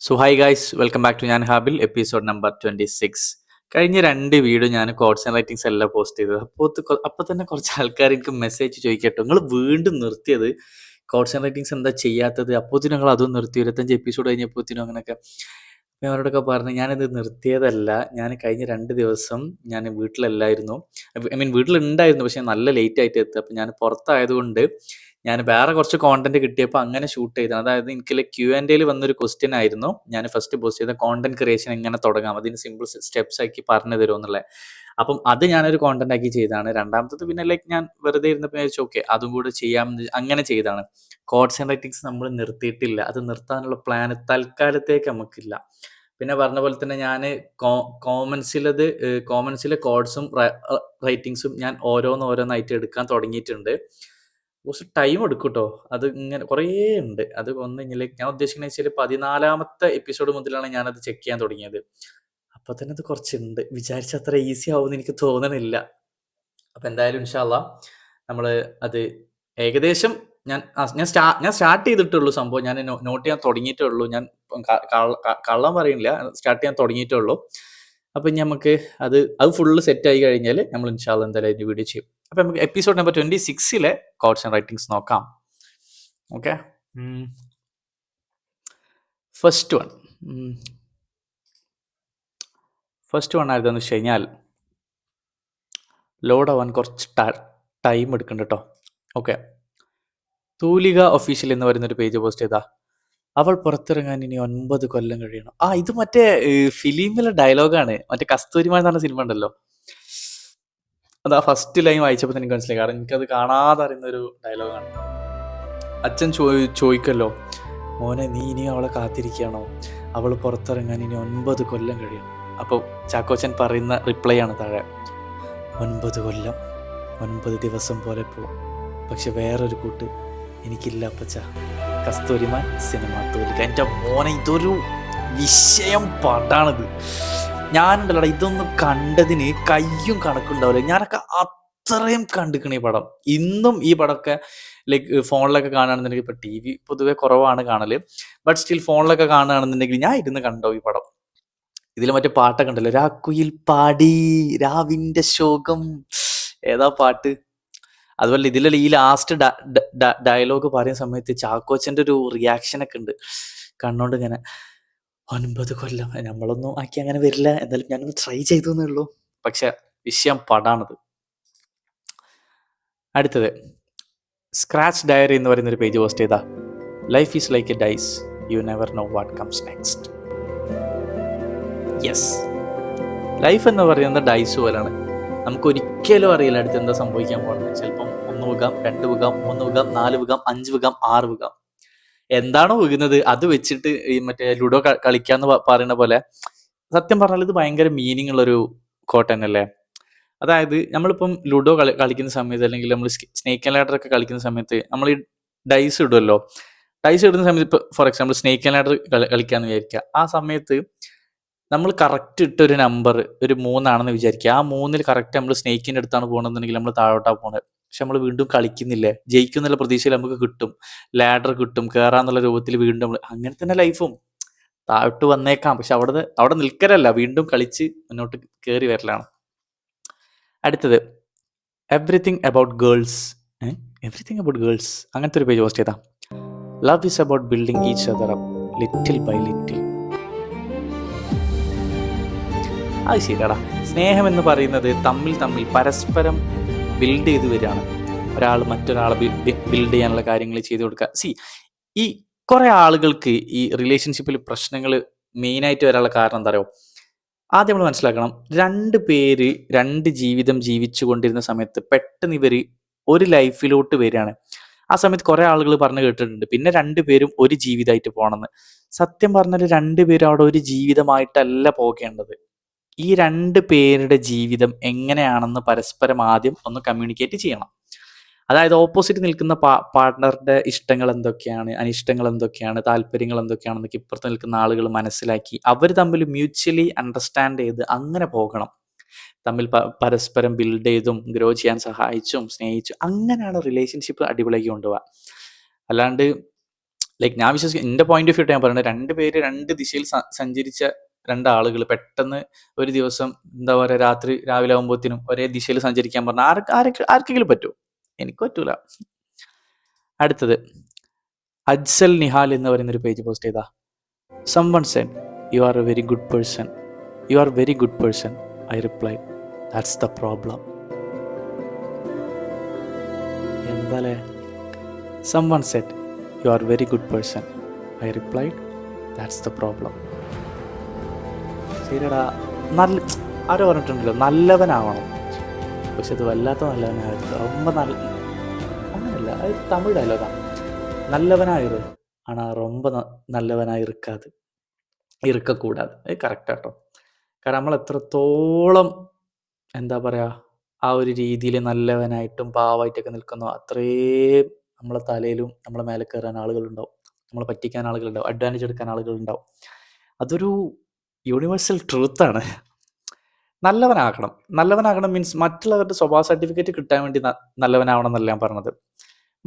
So hi guys, welcome back to ഞാൻ Habil episode number 26. കഴിഞ്ഞ 2 video ഞാൻ കോഡ്സ് ആൻഡ് റൈറ്റിംഗ്സ് എല്ലാം പോസ്റ്റ് ചെയ്തത്. അപ്പോൾ തന്നെ കുറച്ച് ആൾക്കാർ എനിക്ക് മെസ്സേജ് ചോദിക്കട്ടോ, നിങ്ങൾ വീണ്ടും നിർത്തിയത് കോഡ്സ് ആൻഡ് റൈറ്റിംഗ്സ് എന്താ ചെയ്യാത്തത്? അപ്പോഴത്തേനും നിങ്ങൾ അതും നിർത്തി, 25 എപ്പിസോഡ് കഴിഞ്ഞപ്പോഴത്തേനും അങ്ങനെയൊക്കെ. അപ്പോൾ അവരോടൊക്കെ പറഞ്ഞു, ഞാനിത് നിർത്തിയതല്ല. ഞാൻ കഴിഞ്ഞ 2 ദിവസം ഞാൻ വീട്ടിലല്ലായിരുന്നു. വീട്ടിലുണ്ടായിരുന്നു, പക്ഷേ നല്ല ലേറ്റ് ആയിട്ട് എത്തുക. അപ്പോൾ ഞാൻ പുറത്തായതുകൊണ്ട് ഞാൻ വേറെ കുറച്ച് കോണ്ടന്റ് കിട്ടിയപ്പോൾ അങ്ങനെ ഷൂട്ട് ചെയ്തതാണ്. അതായത് എനിക്ക് Q&Aയിൽ വന്നൊരു ക്വസ്റ്റ്യൻ ആയിരുന്നു, ഞാൻ ഫസ്റ്റ് പോസ്റ്റ് ചെയ്ത കോണ്ടന്റ് ക്രിയേഷൻ എങ്ങനെ തുടങ്ങാം, അതിന് സിമ്പിൾ സ്റ്റെപ്സ് ആക്കി പറഞ്ഞു തരുമോ എന്നുള്ളത്. അപ്പം അത് ഞാനൊരു കോണ്ടന്റ് ആക്കി ചെയ്തതാണ്. രണ്ടാമത്തത് പിന്നെ ഞാൻ വെറുതെ ഇരുന്നപ്പോൾ വിചാരിച്ചു ഓക്കെ അതും കൂടെ ചെയ്യാമെന്ന് അങ്ങനെ ചെയ്തതാണ്. കോഡ്സ് ആൻഡ് റൈറ്റിംഗ്സ് നമ്മൾ നിർത്തിയിട്ടില്ല, അത് നിർത്താനുള്ള പ്ലാൻ തൽക്കാലത്തേക്ക് നമുക്കില്ല. പിന്നെ പറഞ്ഞ പോലെ തന്നെ ഞാൻ കോമൺസിലെ കോഡ്സും റൈറ്റിംഗ്സും ഞാൻ ഓരോന്നായിട്ട് എടുക്കാൻ തുടങ്ങിയിട്ടുണ്ട്. കുറച്ച് ടൈം എടുക്കും കേട്ടോ. അത് ഇങ്ങനെ കുറേ ഉണ്ട്. അത് ഒന്ന് ഞാൻ ഉദ്ദേശിക്കുന്നത് വെച്ചാൽ 14ാമത്തെ എപ്പിസോഡ് മുതലാണ് ഞാനത് ചെക്ക് ചെയ്യാൻ തുടങ്ങിയത്. അപ്പോൾ തന്നെ അത് കുറച്ചുണ്ട്. വിചാരിച്ച അത്ര ഈസി ആവുമെന്ന് എനിക്ക് തോന്നണില്ല. അപ്പോൾ എന്തായാലും ഇൻഷാ അള്ളാ നമ്മൾ അത് ഏകദേശം ഞാൻ സ്റ്റാർട്ട് ചെയ്തിട്ടുള്ളൂ. സംഭവം ഞാൻ നോട്ട് ചെയ്യാൻ തുടങ്ങിയിട്ടേ ഉള്ളൂ. ഞാൻ കള്ളം പറയുന്നില്ല, സ്റ്റാർട്ട് ചെയ്യാൻ തുടങ്ങിയിട്ടേ ഉള്ളൂ. അപ്പം നമുക്ക് അത് ഫുള്ള് സെറ്റ് ആയി കഴിഞ്ഞാൽ നമ്മൾ ഇൻഷാ അള്ളാ എന്തായാലും അതിൻ്റെ വീഡിയോ ചെയ്യും. അപ്പം നമുക്ക് episode number 26 codes and writings നോക്കാം. ഓക്കെ, ഫസ്റ്റ് വൺ ആയിരുന്നെന്ന് വെച്ച് കഴിഞ്ഞാൽ ലോഡ് ആവാൻ കുറച്ച് ടൈം എടുക്കുന്നുണ്ട് കേട്ടോ. ഓക്കെ, തൂലിക ഒഫീഷ്യൽ എന്ന് പറയുന്നൊരു പേജ് പോസ്റ്റ് ചെയ്താ, അവൾ പുറത്തിറങ്ങാൻ ഇനി 9 കൊല്ലം കഴിയണം. ഇത് മറ്റേ ഫിലിമിലെ ഡയലോഗാണ്. മറ്റേ കസ്തൂരിമാൻ എന്ന് പറഞ്ഞ സിനിമ ഉണ്ടല്ലോ, അതാ ഫസ്റ്റ് ലൈൻ വായിച്ചപ്പോൾ എനിക്ക് മനസ്സിലായി. കാരണം എനിക്കത് കാണാതെ അറിയുന്നൊരു ഡയലോഗാണ്. അച്ഛൻ ചോദിക്കല്ലോ, മോനെ നീ ഇനിയും അവളെ കാത്തിരിക്കുകയാണോ? അവൾ പുറത്തിറങ്ങാൻ ഇനി 9 കൊല്ലം കഴിയണം. അപ്പോൾ ചാക്കോച്ചൻ പറയുന്ന റിപ്ലൈ ആണ് താഴെ, 9 കൊല്ലം 9 ദിവസം പോലെ പോവും, പക്ഷെ വേറൊരു കൂട്ട് എനിക്കില്ല അപ്പച്ച. കസ്തൂരിമാൻ സിനിമ തൂലിക. എൻ്റെ മോനെ, ഇതൊരു വിഷയം പടാണിത്. ഞാനുണ്ടല്ലോടാ, ഇതൊന്നും കണ്ടതിന് കയ്യും കണക്കുണ്ടാവില്ല. ഞാനൊക്കെ അത്രയും കണ്ടിക്കണ ഈ പടം. ഇന്നും ഈ പടമൊക്കെ ഫോണിലൊക്കെ കാണുകയാണെന്നുണ്ടെങ്കിൽ, ഇപ്പം TV പൊതുവെ കുറവാണ് കാണല്, ബട്ട് സ്റ്റിൽ ഫോണിലൊക്കെ കാണുകയാണെന്നുണ്ടെങ്കിൽ ഞാൻ ഇരുന്ന് കണ്ടോ ഈ പടം. ഇതിൽ മറ്റേ പാട്ടൊക്കെ ഉണ്ടല്ലോ, രാക്കുയിൽ പാടി രാവിന്റെ ശോകം, ഏതാ പാട്ട്? അതുപോലെ ഇതിലുള്ള ഈ ലാസ്റ്റ് ഡയലോഗ് പറയുന്ന സമയത്ത് ചാക്കോച്ചൻ്റെ ഒരു റിയാക്ഷനൊക്കെ ഉണ്ട്, കണ്ണോണ്ട് ഇങ്ങനെ 9 കൊല്ലം. നമ്മളൊന്നും ആക്കി അങ്ങനെ വരില്ല, എന്തായാലും ഞാനൊന്ന് ട്രൈ ചെയ്തു എന്നേ ഉള്ളൂ. പക്ഷെ വിഷയം പടാണത്. അടുത്തത് സ്ക്രാച്ച് ഡയറി എന്ന് പറയുന്നൊരു പേജ് പോസ്റ്റ് ചെയ്താ, life is like A dyes, you never know what comes next. Yes, life എന്ന് പറയുന്നത് ഡൈസ് പോലാണ്. നമുക്ക് ഒരിക്കലും അറിയില്ല അടുത്ത് എന്താ സംഭവിക്കാൻ പോകുന്നത്. ചിലപ്പം 1 വീകാം, 2 വീകാം, 3 വീകാം, 4 വീകാം, 5 വീകാം, 6 വീകാം. എന്താണോ വീകുന്നത് അത് വെച്ചിട്ട് ഈ മറ്റേ ലുഡോ കളിക്കാന്ന് പറയുന്ന പോലെ, സത്യം പറഞ്ഞാൽ ഇത് ഭയങ്കര മീനിങ് ഉള്ളൊരു കോട്ട് തന്നെയല്ലേ. അതായത് നമ്മളിപ്പം ലുഡോ കളിക്കുന്ന സമയത്ത്, അല്ലെങ്കിൽ നമ്മൾ സ്നേക്ക് ആൻഡ് ലാഡർ ഒക്കെ കളിക്കുന്ന സമയത്ത് നമ്മൾ ഈ ഡൈസ് ഇടുമല്ലോ. ഡൈസ് ഇടുന്ന സമയത്ത് ഇപ്പോൾ for example snake and ladder കളിക്കാന്ന് വിചാരിക്കുക. ആ സമയത്ത് നമ്മൾ കറക്റ്റ് ഇട്ടൊരു നമ്പർ ഒരു 3 ആണെന്ന് വിചാരിക്കുക. ആ 3-ൽ കറക്റ്റ് നമ്മൾ സ്നേക്കിൻ്റെ അടുത്താണ് പോകണമെന്നുണ്ടെങ്കിൽ നമ്മൾ താഴോട്ടാണ് പോകുന്നത്. പക്ഷെ നമ്മൾ വീണ്ടും കളിക്കുന്നില്ലേ, ജയിക്കും എന്നുള്ള പ്രതീക്ഷയിൽ നമുക്ക് കിട്ടും, ലാഡർ കിട്ടും, കയറാന്നുള്ള രൂപത്തിൽ വീണ്ടും നമ്മൾ അങ്ങനെ തന്നെ ലൈഫും താഴോട്ട് വന്നേക്കാം. പക്ഷെ അവിടെ നിൽക്കലല്ല, വീണ്ടും കളിച്ച് മുന്നോട്ട് കയറി വരലാണ്. അടുത്തത് എവറിത്തിങ് അബൌട്ട് ഗേൾസ്. അങ്ങനത്തെ ഒരു പേജ് പോസ്റ്റ് ചെയ്താ, love is about building each other up little by little. അത് ശരിയാടാ, സ്നേഹം എന്ന് പറയുന്നത് തമ്മിൽ പരസ്പരം ബിൽഡ് ചെയ്ത് വരികയാണ്. ഒരാൾ മറ്റൊരാളെ ബിൽഡ് ചെയ്യാനുള്ള കാര്യങ്ങൾ ചെയ്തു കൊടുക്കുക. ഈ കുറേ ആളുകൾക്ക് ഈ റിലേഷൻഷിപ്പിൽ പ്രശ്നങ്ങൾ മെയിനായിട്ട് വരാനുള്ള കാരണം എന്താ പറയുക? ആദ്യം നമ്മൾ മനസ്സിലാക്കണം, 2 പേര് 2 ജീവിതം ജീവിച്ചു കൊണ്ടിരുന്ന സമയത്ത് പെട്ടെന്ന് ഇവർ ഒരു ലൈഫിലോട്ട് വരികയാണ്. ആ സമയത്ത് കുറേ ആളുകൾ പറഞ്ഞു കേട്ടിട്ടുണ്ട്, പിന്നെ 2 പേരും ഒരു ജീവിതമായിട്ട് പോകണമെന്ന്. സത്യം പറഞ്ഞാൽ 2 പേരും അവിടെ ഒരു ജീവിതമായിട്ടല്ല പോകേണ്ടത്. ഈ 2 പേരുടെ ജീവിതം എങ്ങനെയാണെന്ന് പരസ്പരം ആദ്യം ഒന്ന് കമ്മ്യൂണിക്കേറ്റ് ചെയ്യണം. അതായത് ഓപ്പോസിറ്റ് നിൽക്കുന്ന പാർട്ട്ണറുടെ ഇഷ്ടങ്ങൾ എന്തൊക്കെയാണ്, അനിഷ്ടങ്ങൾ എന്തൊക്കെയാണ്, താല്പര്യങ്ങൾ എന്തൊക്കെയാണെന്നൊക്കെ ഇപ്പുറത്ത് നിൽക്കുന്ന ആളുകൾ മനസ്സിലാക്കി അവർ തമ്മിൽ മ്യൂച്വലി അണ്ടർസ്റ്റാൻഡ് ചെയ്ത് അങ്ങനെ പോകണം. തമ്മിൽ പരസ്പരം ബിൽഡ് ചെയ്തും ഗ്രോ ചെയ്യാൻ സഹായിച്ചും സ്നേഹിച്ചും അങ്ങനെയാണ് റിലേഷൻഷിപ്പ് അടിപൊളിയാക്കി കൊണ്ടുപോവുക. അല്ലാണ്ട് ലൈക്ക് ഞാൻ വിശ്വസിക്കുന്ന എൻ്റെ പോയിന്റ് ഓഫ് വ്യൂ ഞാൻ പറയുന്നത്, രണ്ട് പേര് രണ്ട് ദിശയിൽ സഞ്ചരിച്ച രണ്ടാളുകൾ പെട്ടെന്ന് ഒരു ദിവസം എന്താ പറയുക രാത്രി രാവിലെ ആകുമ്പോഴത്തേനും ഒരേ ദിശയിൽ സഞ്ചരിക്കാൻ പറഞ്ഞാൽ ആർക്കെങ്കിലും പറ്റുമോ? എനിക്ക് പറ്റൂല. അടുത്തത് അജ്സൽ നിഹാൽ എന്ന് പറയുന്നൊരു പേജ് പോസ്റ്റ് ചെയ്താ, someone said you are a very good person, you are very good person. I replied, that's the problem. എന്താലേ? someone said you are a very good person. I replied, that's the problem. ശരിയടാ, ആരോ പറഞ്ഞിട്ടുണ്ടല്ലോ നല്ലവനാവണം, പക്ഷെ അത് വല്ലാത്ത നല്ലവനായിരുന്നു, ரொம்ப അങ്ങനല്ല, അത് തമിഴ് ഡയലോഗാണ്. നല്ലവനായിரு ആണാ ரொம்ப നല്ലവനായി ഇറുക്കക്കൂടാതെ. അത് കറക്റ്റാട്ടോ. കാരണം നമ്മൾ എത്രത്തോളം എന്താ പറയുക ആ ഒരു രീതിയിൽ നല്ലവനായിട്ടും പാവമായിട്ടൊക്കെ നിൽക്കുന്നോ അത്രയും നമ്മളെ തലയിലും നമ്മളെ മേലെ കയറാൻ ആളുകളുണ്ടാവും, നമ്മളെ പറ്റിക്കാൻ ആളുകളുണ്ടാവും, അഡ്വാൻറ്റേജ് എടുക്കാൻ ആളുകളുണ്ടാവും. അതൊരു യൂണിവേഴ്സൽ ട്രൂത്താണ്. നല്ലവനാകണം മീൻസ് മറ്റുള്ളവരുടെ സ്വഭാവ സർട്ടിഫിക്കറ്റ് കിട്ടാൻ വേണ്ടി നല്ലവനാവണം എന്നല്ല ഞാൻ പറഞ്ഞത്.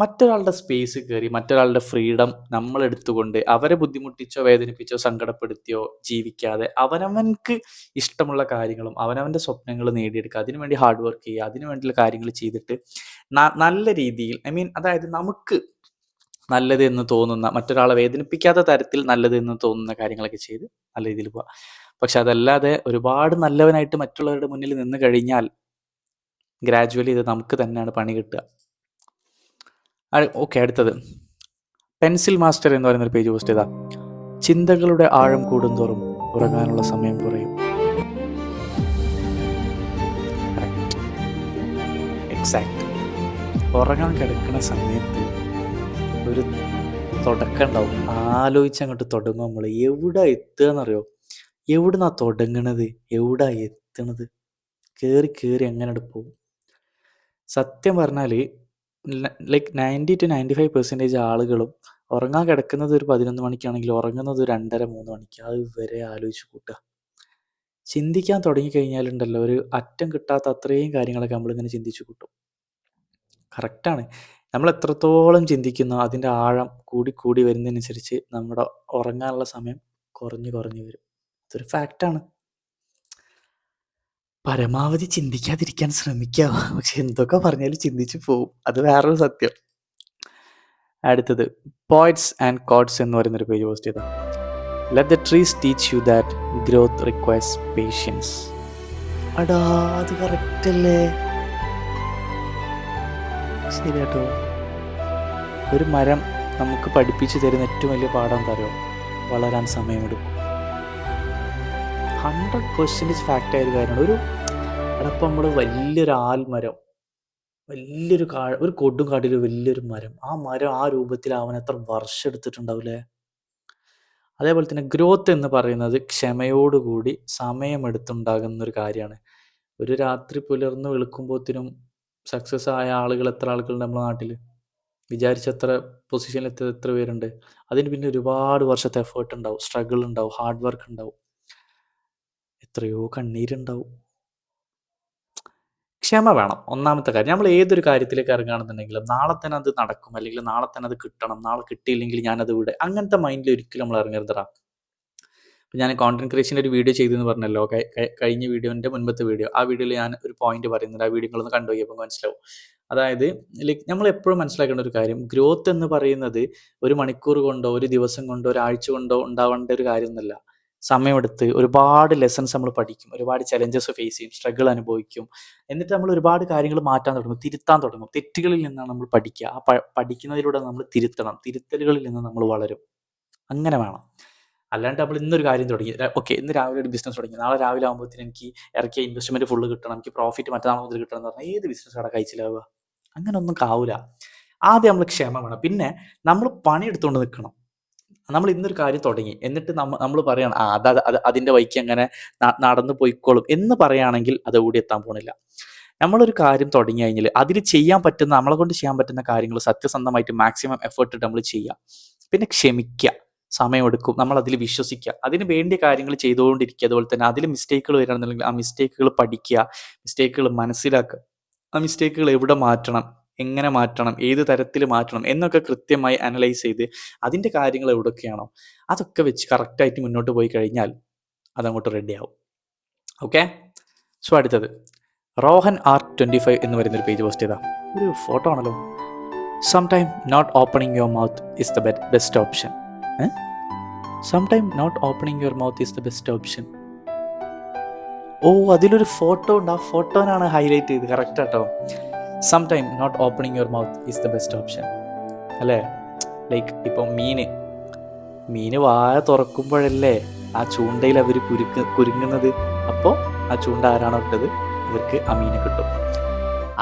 മറ്റൊരാളുടെ സ്പേസ് കയറി മറ്റൊരാളുടെ ഫ്രീഡം നമ്മൾ എടുത്തുകൊണ്ട് അവരെ ബുദ്ധിമുട്ടിച്ചോ വേദനിപ്പിച്ചോ സങ്കടപ്പെടുത്തിയോ ജീവിക്കാതെ അവനവൻക്ക് ഇഷ്ടമുള്ള കാര്യങ്ങളും അവനവൻ്റെ സ്വപ്നങ്ങൾ നേടിയെടുക്കുക, അതിനുവേണ്ടി ഹാർഡ് വർക്ക് ചെയ്യുക, അതിനു വേണ്ടിയുള്ള കാര്യങ്ങൾ ചെയ്തിട്ട് നല്ല രീതിയിൽ അതായത് നമുക്ക് നല്ലത് എന്ന് തോന്നുന്ന, മറ്റൊരാളെ വേദനിപ്പിക്കാത്ത തരത്തിൽ നല്ലത് എന്ന് തോന്നുന്ന കാര്യങ്ങളൊക്കെ ചെയ്ത് നല്ല രീതിയിൽ പോവുക. പക്ഷെ അതല്ലാതെ ഒരുപാട് നല്ലവനായിട്ട് മറ്റുള്ളവരുടെ മുന്നിൽ നിന്ന് കഴിഞ്ഞാൽ ഗ്രാജുവലി ഇത് നമുക്ക് തന്നെയാണ് പണി കിട്ടുക. ഓക്കെ, അടുത്തത് പെൻസിൽ മാസ്റ്റർ എന്ന് പറയുന്നൊരു പേജ് പോസ്റ്റ് ചെയ്താ, ചിന്തകളുടെ ആഴം കൂടുന്തോറും ഉറങ്ങാനുള്ള സമയം കുറയും. എക്സാക്ട്. ഉറങ്ങാൻ കിടക്കുന്ന സമയത്ത് ഒരു തുടക്കം ഉണ്ടാവും, ആലോചിച്ചങ്ങോട്ട് തുടങ്ങും. നമ്മൾ എവിടെ എത്തുക എന്നറിയോ? എവിടുന്നാ തുടങ്ങണത്, എവിടാ എത്തണത്, കയറി അങ്ങനെ പോകും. സത്യം പറഞ്ഞാൽ ലൈക്ക് 90-95% ആളുകളും ഉറങ്ങാൻ കിടക്കുന്നത് ഒരു 11 മണിക്കാണെങ്കിൽ ഉറങ്ങുന്നത് ഒരു 2:30-3 മണിക്ക്. അത് വരെ ആലോചിച്ച് കൂട്ടുക. ചിന്തിക്കാൻ തുടങ്ങിക്കഴിഞ്ഞാലുണ്ടല്ലോ ഒരു അറ്റം കിട്ടാത്ത അത്രയും കാര്യങ്ങളൊക്കെ നമ്മളിങ്ങനെ ചിന്തിച്ചു കൂട്ടും. കറക്റ്റാണ്. നമ്മൾ എത്രത്തോളം ചിന്തിക്കുന്നോ അതിൻ്റെ ആഴം കൂടി വരുന്നതിനനുസരിച്ച് നമ്മുടെ ഉറങ്ങാനുള്ള സമയം കുറഞ്ഞു വരും. അതൊരു ഫാക്റ്റാണ്. പരമാവധി ചിന്തിക്കാതിരിക്കാൻ ശ്രമിക്കുക. പക്ഷെ എന്തൊക്കെ പറഞ്ഞാലും ചിന്തിച്ചു പോവും, അത് വേറൊരു സത്യം. അടുത്തത് പോയിറ്റ്സ് ആൻഡ് കോട്ട്സ് എന്ന് പറയുന്നൊരു പേജ് പോസ്റ്റ് ചെയ്താൽ, let the trees teach you that growth requires patience. അടാ, അത് കറക്റ്റല്ലേ? ശരിയാട്ടോ. ഒരു മരം നമുക്ക് പഠിപ്പിച്ചു തരുന്ന ഏറ്റവും വലിയ പാഠം എന്താ അറിയോ? വളരാൻ സമയമെടുക്കും. 100% ഫാക്റ്റായ ഒരു കാര്യമാണ്. ഇപ്പം നമ്മൾ വലിയൊരു ആൽമരം, ഒരു കൊടും കാട്ടിൽ വലിയൊരു മരം, ആ മരം ആ രൂപത്തിലാവാൻ എത്ര വർഷം എടുത്തിട്ടുണ്ടാവില്ലേ? അതേപോലെ തന്നെ ഗ്രോത്ത് എന്ന് പറയുന്നത് ക്ഷമയോടുകൂടി സമയമെടുത്തുണ്ടാകുന്ന ഒരു കാര്യമാണ്. ഒരു രാത്രി പുലർന്ന് വെളുക്കുമ്പോഴത്തേനും സക്സസ് ആയ ആളുകൾ എത്ര ആളുകളുണ്ട് നമ്മുടെ നാട്ടിൽ? വിചാരിച്ചത്ര പൊസിഷനിലെത്തിയത് എത്ര പേരുണ്ട്? അതിന് പിന്നെ ഒരുപാട് വർഷത്തെ എഫേർട്ട് ഉണ്ടാവും, സ്ട്രഗിൾ ഉണ്ടാവും, ഹാർഡ് വർക്ക് ഉണ്ടാവും, എത്രയോ കണ്ണീരുണ്ടാവും. ക്ഷമ വേണം, ഒന്നാമത്തെ കാര്യം. നമ്മൾ ഏതൊരു കാര്യത്തിലേക്ക് ഇറങ്ങുകയാണെന്നുണ്ടെങ്കിലും നാളെ തന്നെ അത് നടക്കും, അല്ലെങ്കിൽ നാളെ തന്നെ അത് കിട്ടണം, നാളെ കിട്ടിയില്ലെങ്കിൽ ഞാനത് വിട്, അങ്ങനത്തെ മൈൻഡിൽ ഒരിക്കലും നമ്മൾ ഇറങ്ങരുതടാ. ഞാൻ കോണ്ടന്റ് ക്രിയേഷൻ്റെ ഒരു വീഡിയോ ചെയ്തെന്ന് പറഞ്ഞല്ലോ, കഴിഞ്ഞ വീഡിയോൻ്റെ മുൻപത്തെ വീഡിയോ, ആ വീഡിയോയിൽ ഞാൻ ഒരു പോയിന്റ് പറയുന്നുണ്ട്. ആ വീഡിയോ നിങ്ങളൊന്ന് കണ്ടുപോയപ്പോൾ മനസ്സിലാവും. അതായത് ലൈക്ക് നമ്മൾ എപ്പോഴും മനസ്സിലാക്കേണ്ട ഒരു കാര്യം, ഗ്രോത്ത് എന്ന് പറയുന്നത് ഒരു മണിക്കൂർ കൊണ്ടോ ഒരു ദിവസം കൊണ്ടോ ഒരാഴ്ച കൊണ്ടോ ഉണ്ടാവേണ്ട ഒരു കാര്യമൊന്നുമല്ല. സമയമെടുത്ത് ഒരുപാട് ലെസൺസ് നമ്മൾ പഠിക്കും, ഒരുപാട് ചലഞ്ചസ് ഫേസ് ചെയ്യും, സ്ട്രഗിൾ അനുഭവിക്കും. എന്നിട്ട് നമ്മൾ ഒരുപാട് കാര്യങ്ങൾ മാറ്റാൻ തുടങ്ങും, തിരുത്താൻ തുടങ്ങും. തെറ്റുകളിൽ നിന്നാണ് നമ്മൾ പഠിക്കുക. ആ പഠിക്കുന്നതിലൂടെ നമ്മൾ തിരുത്തണം, തിരുത്തലുകളിൽ നിന്ന് നമ്മൾ വളരും. അങ്ങനെ വേണം. അല്ലാണ്ട് നമ്മൾ ഇന്നൊരു കാര്യം തുടങ്ങി, ഓക്കെ ഇന്ന് രാവിലെ ഒരു ബിസിനസ് തുടങ്ങി, നാളെ രാവിലെ ആകുമ്പോഴത്തേന് എനിക്ക് ഇറക്കിയ ഇൻവെസ്റ്റ്മെന്റ് ഫുള്ള് കിട്ടണം, എനിക്ക് പ്രോഫിറ്റ് മറ്റന്നാൾ മുതൽ കിട്ടണം എന്ന് പറഞ്ഞാൽ ഏത് ബിസിനസ് അവിടെ കഴിച്ചിലാവുക? അങ്ങനെ ഒന്നും ആവില്ല. ആദ്യം നമ്മൾ ക്ഷമ വേണം. പിന്നെ നമ്മൾ പണിയെടുത്തുകൊണ്ട് നിൽക്കണം. നമ്മൾ ഇന്നൊരു കാര്യം തുടങ്ങി, എന്നിട്ട് നമ്മൾ പറയണം അതിൻ്റെ വഴിക്ക് അങ്ങനെ നടന്നു പോയിക്കോളും എന്ന് പറയുകയാണെങ്കിൽ അത് ഓടി എത്താൻ പോണില്ല. നമ്മളൊരു കാര്യം തുടങ്ങി കഴിഞ്ഞാൽ അതിൽ ചെയ്യാൻ പറ്റുന്ന, നമ്മളെ കൊണ്ട് ചെയ്യാൻ പറ്റുന്ന കാര്യങ്ങൾ സത്യസന്ധമായിട്ട് മാക്സിമം എഫേർട്ട് ഇട്ട് നമ്മൾ ചെയ്യുക. പിന്നെ ക്ഷമിക്കുക, സമയമെടുക്കും, നമ്മൾ അതിൽ വിശ്വസിക്കുക, അതിന് വേണ്ടിയ കാര്യങ്ങൾ ചെയ്തുകൊണ്ടിരിക്കുക. അതുപോലെ തന്നെ അതിൽ മിസ്റ്റേക്കുകൾ വരികയാണെന്നുണ്ടെങ്കിൽ ആ മിസ്റ്റേക്കുകൾ പഠിക്കുക, മിസ്റ്റേക്കുകൾ മനസ്സിലാക്കുക, ആ മിസ്റ്റേക്കുകൾ എവിടെ മാറ്റണം, എങ്ങനെ മാറ്റണം, ഏത് തരത്തിൽ മാറ്റണം എന്നൊക്കെ കൃത്യമായി അനലൈസ് ചെയ്ത് അതിൻ്റെ കാര്യങ്ങൾ എവിടെയൊക്കെയാണോ അതൊക്കെ വെച്ച് കറക്റ്റായിട്ട് മുന്നോട്ട് പോയി കഴിഞ്ഞാൽ അതങ്ങോട്ട് റെഡിയാവും. ഓക്കെ. സോ അടുത്തത് റോഹൻ R25 എന്ന് പറയുന്നൊരു പേജ് പോസ്റ്റ് ചെയ്താൽ ഒരു ഫോട്ടോ ആണല്ലോ. Sometime not opening your mouth is the best option. Sometime not opening your mouth is the best option. ഓ, അതിലൊരു ഫോട്ടോ ഉണ്ട്, ആ ഫോട്ടോനാണ് ഹൈലൈറ്റ് ചെയ്ത്. കറക്റ്റ് ആട്ടോ. Sometime not opening your mouth is the best option അല്ലേ. Like ഇപ്പം മീന് വായ തുറക്കുമ്പോഴല്ലേ ആ ചൂണ്ടയിൽ അവർ കുരുങ്ങുന്നത്. അപ്പോൾ ആ ചൂണ്ട ആരാണോ ഇട്ടത് അവർക്ക് ആ മീനെ കിട്ടും.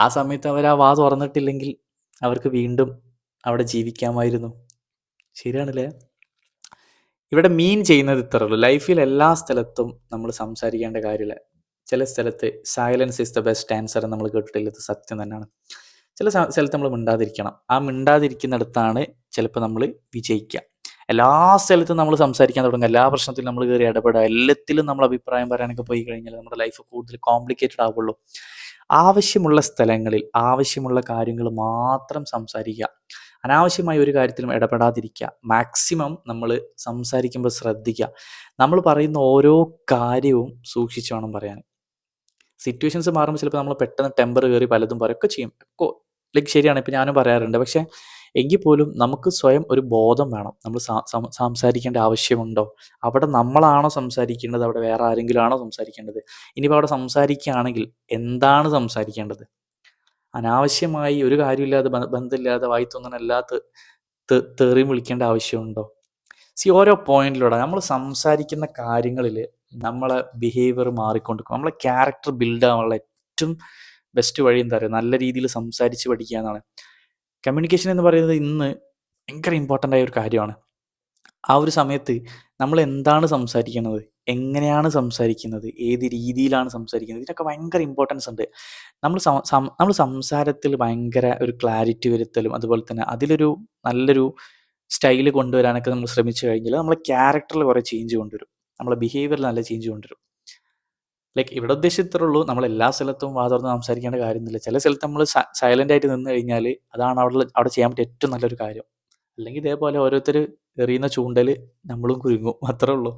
ആ സമയത്ത് അവർ ആ വാ തുറന്നിട്ടില്ലെങ്കിൽ അവർക്ക് വീണ്ടും അവിടെ ജീവിക്കാമായിരുന്നു. ശരിയാണല്ലേ. ഇവിടെ മീൻ ചെയ്യുന്നത് ഇത്രേ ഉള്ളൂ. ലൈഫിൽ എല്ലാ സ്ഥലത്തും നമ്മൾ സംസാരിക്കേണ്ട കാര്യമില്ല. ചില സ്ഥലത്ത് silence is the best answer എന്ന് നമ്മൾ കേട്ടിട്ടില്ല. ഇത് സത്യം തന്നെയാണ്. ചില സ്ഥലത്ത് നമ്മൾ മിണ്ടാതിരിക്കണം. ആ മിണ്ടാതിരിക്കുന്നിടത്താണ് ചിലപ്പോൾ നമ്മൾ വിജയിക്കുക. എല്ലാ സ്ഥലത്തും നമ്മൾ സംസാരിക്കാൻ തുടങ്ങുക, എല്ലാ പ്രശ്നത്തിലും നമ്മൾ കയറി ഇടപെടുക, എല്ലാത്തിലും നമ്മൾ അഭിപ്രായം പറയാനൊക്കെ പോയി കഴിഞ്ഞാൽ നമ്മുടെ ലൈഫ് കൂടുതൽ കോംപ്ലിക്കേറ്റഡ് ആവുള്ളൂ. ആവശ്യമുള്ള സ്ഥലങ്ങളിൽ ആവശ്യമുള്ള കാര്യങ്ങൾ മാത്രം സംസാരിക്കുക. അനാവശ്യമായ ഒരു കാര്യത്തിലും ഇടപെടാതിരിക്കുക. മാക്സിമം നമ്മൾ സംസാരിക്കുമ്പോൾ ശ്രദ്ധിക്കുക. നമ്മൾ പറയുന്ന ഓരോ കാര്യവും സൂക്ഷിച്ച് വേണം പറയാൻ. സിറ്റുവേഷൻസ് മാറുമ്പോൾ ചിലപ്പോൾ നമ്മൾ പെട്ടെന്ന് ടെമ്പർ കയറി പലതും പറയൊക്കെ ചെയ്യും. ലൈക്ക് ശരിയാണ്, ഇപ്പം ഞാനും പറയാറുണ്ട്. പക്ഷേ എങ്കിൽ പോലും നമുക്ക് സ്വയം ഒരു ബോധം വേണം. നമ്മൾ സംസാരിക്കേണ്ട ആവശ്യമുണ്ടോ, അവിടെ നമ്മളാണോ സംസാരിക്കേണ്ടത്, അവിടെ വേറെ ആരെങ്കിലും ആണോ സംസാരിക്കേണ്ടത്, ഇനിയിപ്പോൾ അവിടെ സംസാരിക്കുകയാണെങ്കിൽ എന്താണ് സംസാരിക്കേണ്ടത്. അനാവശ്യമായി ഒരു കാര്യമില്ലാതെ ബന്ധമില്ലാതെ വായിത്തൊന്നല്ലാത്ത തെറിയും വിളിക്കേണ്ട ആവശ്യമുണ്ടോ. ഓരോ പോയിന്റിലൂടെ നമ്മൾ സംസാരിക്കുന്ന കാര്യങ്ങളിൽ നമ്മളെ ബിഹേവിയർ മാറിക്കൊണ്ടിരിക്കും. നമ്മളെ ക്യാരക്ടർ ബിൽഡ് ആവാനുള്ള ഏറ്റവും ബെസ്റ്റ് വഴി എന്താ പറയുക, നല്ല രീതിയിൽ സംസാരിച്ച് പഠിക്കുക എന്നാണ്. കമ്മ്യൂണിക്കേഷൻ എന്ന് പറയുന്നത് ഇന്ന് ഭയങ്കര ഇമ്പോർട്ടൻ്റ് ആയ ഒരു കാര്യമാണ്. ആ ഒരു സമയത്ത് നമ്മൾ എന്താണ് സംസാരിക്കുന്നത്, എങ്ങനെയാണ് സംസാരിക്കുന്നത്, ഏത് രീതിയിലാണ് സംസാരിക്കുന്നത്, ഇതിനൊക്കെ ഭയങ്കര ഇമ്പോർട്ടൻസ് ഉണ്ട്. നമ്മൾ സംസാരത്തിൽ ഭയങ്കര ഒരു ക്ലാരിറ്റി വരുത്തലും അതുപോലെ തന്നെ അതിലൊരു നല്ലൊരു സ്റ്റൈല് കൊണ്ടുവരാനൊക്കെ നമ്മൾ ശ്രമിച്ചു കഴിഞ്ഞാൽ നമ്മളെ ക്യാരക്ടറിൽ കുറേ ചേഞ്ച് കൊണ്ടുവരും, നമ്മളെ ബിഹേവിയറിൽ നല്ല ചേഞ്ച് കൊണ്ടുവരും. ലൈക്ക് ഇവിടെ ഉദ്ദേശിച്ചത്രേ ഉള്ളൂ, നമ്മൾ എല്ലാ സ്ഥലത്തും തുറന്ന് സംസാരിക്കേണ്ട കാര്യമൊന്നുമില്ല. ചില സ്ഥലത്ത് നമ്മൾ സൈലൻ്റ് ആയിട്ട് നിന്ന് കഴിഞ്ഞാൽ അതാണ് അവിടെ ചെയ്യാൻ പറ്റിയ ഏറ്റവും നല്ലൊരു കാര്യം. അല്ലെങ്കിൽ ഇതേപോലെ ഓരോരുത്തർ എറിയുന്ന ചൂണ്ടൽ നമ്മളും കുരുങ്ങും, അത്രേ ഉള്ളൂ.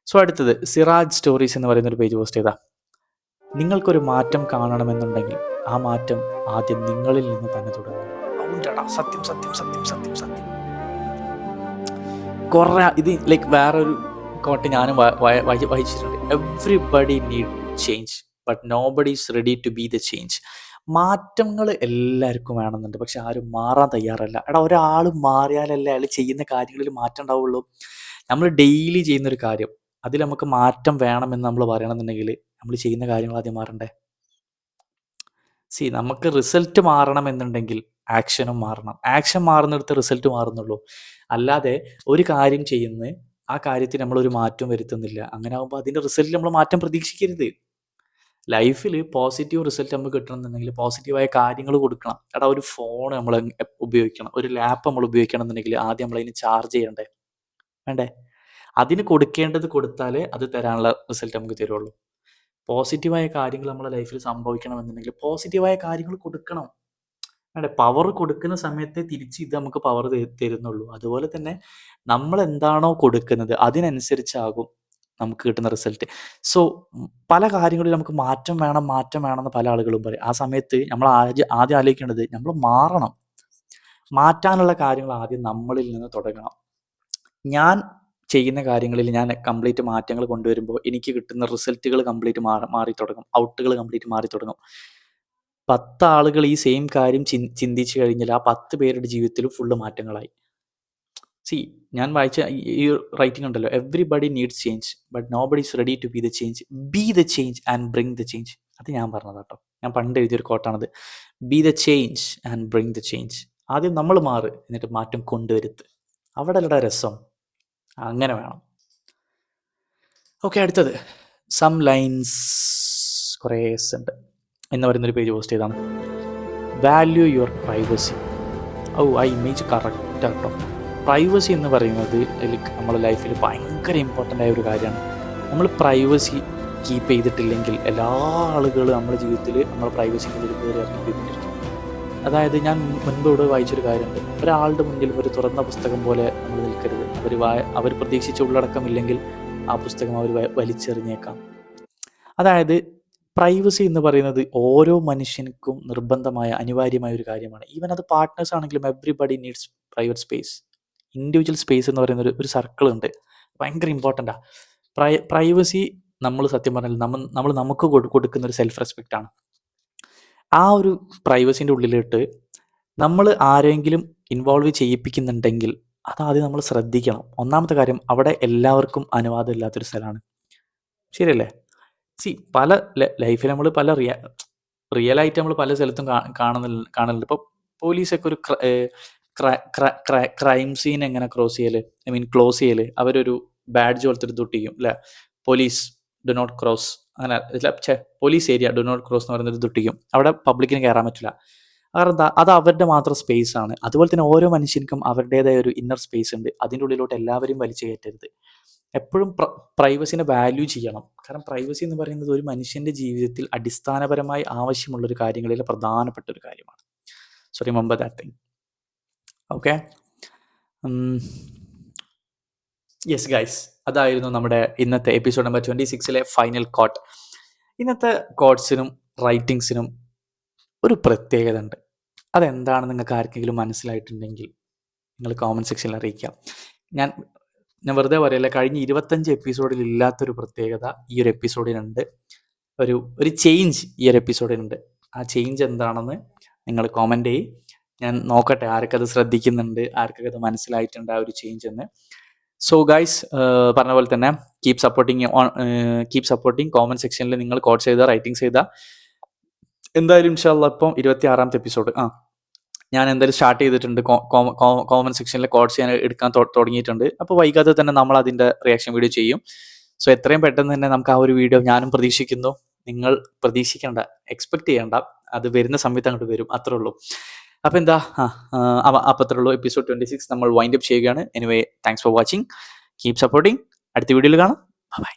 സോ അടുത്തത് സിറാജ് സ്റ്റോറീസ് എന്ന് പറയുന്നൊരു പേജ് പോസ്റ്റ് ചെയ്താ, നിങ്ങൾക്കൊരു മാറ്റം കാണണമെന്നുണ്ടെങ്കിൽ ആ മാറ്റം ആദ്യം നിങ്ങളിൽ നിന്ന് തന്നെ തുടങ്ങും. സത്യം സത്യം സത്യം സത്യം സത്യം. കുറേ ഇത് ലൈക്ക് വേറൊരു കോട്ട് ഞാനും വായിച്ചിട്ടുണ്ട്. Everybody need change but nobody is ready to be the change. മാറ്റങ്ങൾ എല്ലാവർക്കും വേണമെന്നുണ്ട്, പക്ഷെ ആരും മാറാൻ തയ്യാറല്ല. ഒരാൾ മാറിയാലല്ലേ അയാൾ ചെയ്യുന്ന കാര്യങ്ങളിൽ മാറ്റം ഉണ്ടാവുള്ളൂ. നമ്മൾ ഡെയിലി ചെയ്യുന്നൊരു കാര്യം അതിൽ നമുക്ക് മാറ്റം വേണമെന്ന് നമ്മൾ പറയണമെന്നുണ്ടെങ്കിൽ നമ്മൾ ചെയ്യുന്ന കാര്യങ്ങൾ ആദ്യം മാറണ്ടേ. നമുക്ക് റിസൾട്ട് മാറണമെന്നുണ്ടെങ്കിൽ ആക്ഷനും മാറണം. ആക്ഷൻ മാറുന്നിടത്ത് റിസൾട്ട് മാറുന്നുള്ളൂ. അല്ലാതെ ഒരു കാര്യം ചെയ്യുന്ന ആ കാര്യത്തിൽ നമ്മളൊരു മാറ്റം വരുത്തുന്നില്ല, അങ്ങനെ ആകുമ്പോൾ അതിൻ്റെ റിസൾട്ടിൽ നമ്മൾ മാറ്റം പ്രതീക്ഷിക്കരുത്. ലൈഫിൽ പോസിറ്റീവ് റിസൾട്ട് നമുക്ക് കിട്ടണമെന്നുണ്ടെങ്കിൽ പോസിറ്റീവായ കാര്യങ്ങൾ കൊടുക്കണം. ഒരു ഫോൺ നമ്മൾ ഉപയോഗിക്കണം, ഒരു ലാപ്പ് നമ്മൾ ഉപയോഗിക്കണം എന്നുണ്ടെങ്കിൽ ആദ്യം നമ്മളതിന് ചാർജ് ചെയ്യണ്ടേ, വേണ്ടേ? അതിന് കൊടുക്കേണ്ടത് കൊടുത്താലേ അത് തരാനുള്ള റിസൾട്ട് നമുക്ക് തരുള്ളൂ. പോസിറ്റീവായ കാര്യങ്ങൾ നമ്മുടെ ലൈഫിൽ സംഭവിക്കണമെന്നുണ്ടെങ്കിൽ പോസിറ്റീവായ കാര്യങ്ങൾ കൊടുക്കണം, വേണ്ടേ? പവർ കൊടുക്കുന്ന സമയത്തെ തിരിച്ച് ഇത് നമുക്ക് പവർ തരുന്നുള്ളൂ. അതുപോലെ തന്നെ നമ്മൾ എന്താണോ കൊടുക്കുന്നത് അതിനനുസരിച്ചാകും നമുക്ക് കിട്ടുന്ന റിസൾട്ട്. സോ പല കാര്യങ്ങളിലും നമുക്ക് മാറ്റം വേണമെന്ന് പല ആളുകളും പറയും. ആ സമയത്ത് നമ്മൾ ആദ്യം ആലോചിക്കേണ്ടത് നമ്മൾ മാറണം. മാറ്റാനുള്ള കാര്യങ്ങൾ ആദ്യം നമ്മളിൽ നിന്ന് തുടങ്ങണം. ഞാൻ ചെയ്യുന്ന കാര്യങ്ങളിൽ ഞാൻ കംപ്ലീറ്റ് മാറ്റങ്ങൾ കൊണ്ടുവരുമ്പോൾ എനിക്ക് കിട്ടുന്ന റിസൾട്ടുകൾ കംപ്ലീറ്റ് മാറി തുടങ്ങും, ഔട്ടുകൾ കംപ്ലീറ്റ് മാറി തുടങ്ങും. 10 ആളുകൾ ഈ സെയിം കാര്യം ചിന്തിച്ചു കഴിഞ്ഞാൽ ആ 10 പേരുടെ ജീവിതത്തിലും ഫുള്ള് മാറ്റങ്ങളായി. ഞാൻ വായിച്ച ഈ റൈറ്റിംഗ് ഉണ്ടല്ലോ, everybody needs change but nobody is ready to be the change. Be the change and bring the change. അത് ഞാൻ പറഞ്ഞത് കേട്ടോ, ഞാൻ പണ്ട് എഴുതിയൊരു കോട്ടാണത്. Be the change and bring the change. ആദ്യം നമ്മൾ മാറ്, എന്നിട്ട് മാറ്റം കൊണ്ടുവരുത്ത്. അവിടെ അല്ലടാ രസം, അങ്ങനെ വേണം. ഓക്കെ, അടുത്തത് സം ലൈൻസ് കുറേ ഉണ്ട് എന്ന് പറയുന്നൊരു പേജ് പോസ്റ്റ് ചെയ്താണ്. Value your privacy. ആ ഇമേജ് കറക്റ്റ് കേട്ടോ. പ്രൈവസി എന്ന് പറയുന്നത് നമ്മുടെ ലൈഫിൽ ഭയങ്കര ഇമ്പോർട്ടൻ്റ് ആയ ഒരു കാര്യമാണ്. നമ്മൾ പ്രൈവസി കീപ്പ് ചെയ്തിട്ടില്ലെങ്കിൽ എല്ലാ ആളുകളും നമ്മുടെ ജീവിതത്തിൽ നമ്മുടെ പ്രൈവസിക്കുള്ളിൽ കയറി ഇറങ്ങിക്കൊണ്ടിരിക്കും. അതായത് ഞാൻ മുൻപ് ഇവിടെ വായിച്ചൊരു കാര്യമുണ്ട്. ഒരാളുടെ മുന്നിൽ ഒരു തുറന്ന പുസ്തകം പോലെ നമ്മൾ നിൽക്കരുത്. അവർ പ്രതീക്ഷിച്ച ഉള്ളടക്കമില്ലെങ്കിൽ ആ പുസ്തകം അവർ വലിച്ചെറിഞ്ഞേക്കാം. അതായത് പ്രൈവസി എന്ന് പറയുന്നത് ഓരോ മനുഷ്യനുക്കും നിർബന്ധമായ അനിവാര്യമായ ഒരു കാര്യമാണ്. ഈവൻ അത് പാർട്ട്നേഴ്സ് ആണെങ്കിലും everybody needs private space. Individual space എന്ന് പറയുന്ന ഒരു സർക്കിൾ ഉണ്ട്. ഭയങ്കര ഇമ്പോർട്ടൻ്റാണ്. പ്രൈവസി നമ്മൾ സത്യം പറഞ്ഞാൽ നമ്മൾ നമുക്ക് കൊടുക്കുന്ന ഒരു സെൽഫ് റെസ്പെക്റ്റ് ആണ്. ആ ഒരു പ്രൈവസിൻ്റെ ഉള്ളിലിട്ട് നമ്മൾ ആരെങ്കിലും ഇൻവോൾവ് ചെയ്യിപ്പിക്കുന്നുണ്ടെങ്കിൽ അതാദ്യം നമ്മൾ ശ്രദ്ധിക്കണം. ഒന്നാമത്തെ കാര്യം, അവിടെ എല്ലാവർക്കും അനുവാദം ഇല്ലാത്തൊരു സ്ഥലമാണ്. ശരിയല്ലേ? പല ലൈഫിൽ നമ്മൾ പല റിയലായിട്ട് നമ്മൾ പല സ്ഥലത്തും കാണലുണ്ട്. ഇപ്പോൾ പോലീസൊക്കെ ഒരു ക്രൈം സീൻ എങ്ങനെ ക്ലോസ് ചെയ്യല് അവരൊരു ബാഡ്ജ് പോലത്തെ ഒരു തൊട്ടിക്കും അല്ലേ? പോലീസ് ഡു നോട്ട് ക്രോസ്, അങ്ങനെ police area do not cross എന്ന് പറയുന്നൊരു തൊട്ടിക്കും. അവിടെ പബ്ലിക്കിന് കയറാൻ പറ്റില്ല. കാരണം എന്താ? അത് അവരുടെ മാത്രം സ്പേസ് ആണ്. അതുപോലെ തന്നെ ഓരോ മനുഷ്യർക്കും അവരുടേതായ ഒരു ഇന്നർ സ്പേസ് ഉണ്ട്. അതിൻ്റെ ഉള്ളിലോട്ട് എല്ലാവരും വലിച്ചു കയറ്റരുത്. എപ്പോഴും പ്രൈവസിനെ വാല്യൂ ചെയ്യണം. കാരണം പ്രൈവസി എന്ന് പറയുന്നത് ഒരു മനുഷ്യൻ്റെ ജീവിതത്തിൽ അടിസ്ഥാനപരമായി ആവശ്യമുള്ളൊരു കാര്യങ്ങളിൽ പ്രധാനപ്പെട്ട ഒരു കാര്യമാണ്. So remember that thing. Okay, yes guys, അതായിരുന്നു നമ്മുടെ ഇന്നത്തെ എപ്പിസോഡ് നമ്പർ 26 ഫൈനൽ കോട്ട്. ഇന്നത്തെ കോട്ട്സിനും റൈറ്റിങ്സിനും ഒരു പ്രത്യേകത ഉണ്ട്. അതെന്താണെന്ന് നിങ്ങൾക്ക് ആർക്കെങ്കിലും മനസ്സിലായിട്ടുണ്ടെങ്കിൽ നിങ്ങൾ കോമൻറ്റ് സെക്ഷനിൽ അറിയിക്കാം. ഞാൻ വെറുതെ പറയല്ല, കഴിഞ്ഞ 25 എപ്പിസോഡിൽ ഇല്ലാത്തൊരു പ്രത്യേകത ഈ ഒരു എപ്പിസോഡിനുണ്ട്. ഒരു ചേഞ്ച് ഈ ഒരു എപ്പിസോഡിനുണ്ട്. ആ ചേഞ്ച് എന്താണെന്ന് നിങ്ങൾ കോമൻറ്റ് ചെയ്യും. ഞാൻ നോക്കട്ടെ ആർക്കത് ശ്രദ്ധിക്കുന്നുണ്ട്, ആർക്കൊക്കെ അത് മനസ്സിലായിട്ടുണ്ട് ആ ഒരു ചേഞ്ച് എന്ന്. സോ ഗൈസ്, പറഞ്ഞ പോലെ തന്നെ കീപ് സപ്പോർട്ടിങ് കോമൻറ്റ് സെക്ഷനിൽ നിങ്ങൾ കോട്ട്സ് ചെയ്ത റൈറ്റിങ്സ് ചെയ്ത എന്തായാലും ഇൻഷാല്ലാ ഇപ്പം 26ാമത്തെ എപ്പിസോഡ് ഞാൻ എന്തായാലും സ്റ്റാർട്ട് ചെയ്തിട്ടുണ്ട്. കോമൻറ്റ് സെക്ഷനിലെ കോട്ട്സ് ഞാൻ എടുക്കാൻ തുടങ്ങിയിട്ടുണ്ട്. അപ്പോൾ വൈകാതെ തന്നെ നമ്മൾ അതിൻ്റെ റിയാക്ഷൻ വീഡിയോ ചെയ്യും. സോ എത്രയും പെട്ടെന്ന് തന്നെ നമുക്ക് ആ ഒരു വീഡിയോ ഞാനും പ്രതീക്ഷിക്കുന്നു. നിങ്ങൾ പ്രതീക്ഷിക്കേണ്ട, എക്സ്പെക്ട് ചെയ്യേണ്ട, അത് വരുന്ന സമയത്ത് അങ്ങോട്ട് വരും, അത്രേ ഉള്ളൂ. അപ്പോൾ എന്താ അത്രേ ഉള്ളൂ. എപ്പിസോഡ് 26 നമ്മൾ വൈൻഡ് അപ്പ് ചെയ്യുകയാണ്. Anyway, thanks for watching, keep supporting. അടുത്ത വീഡിയോയിൽ കാണാം. ബൈ.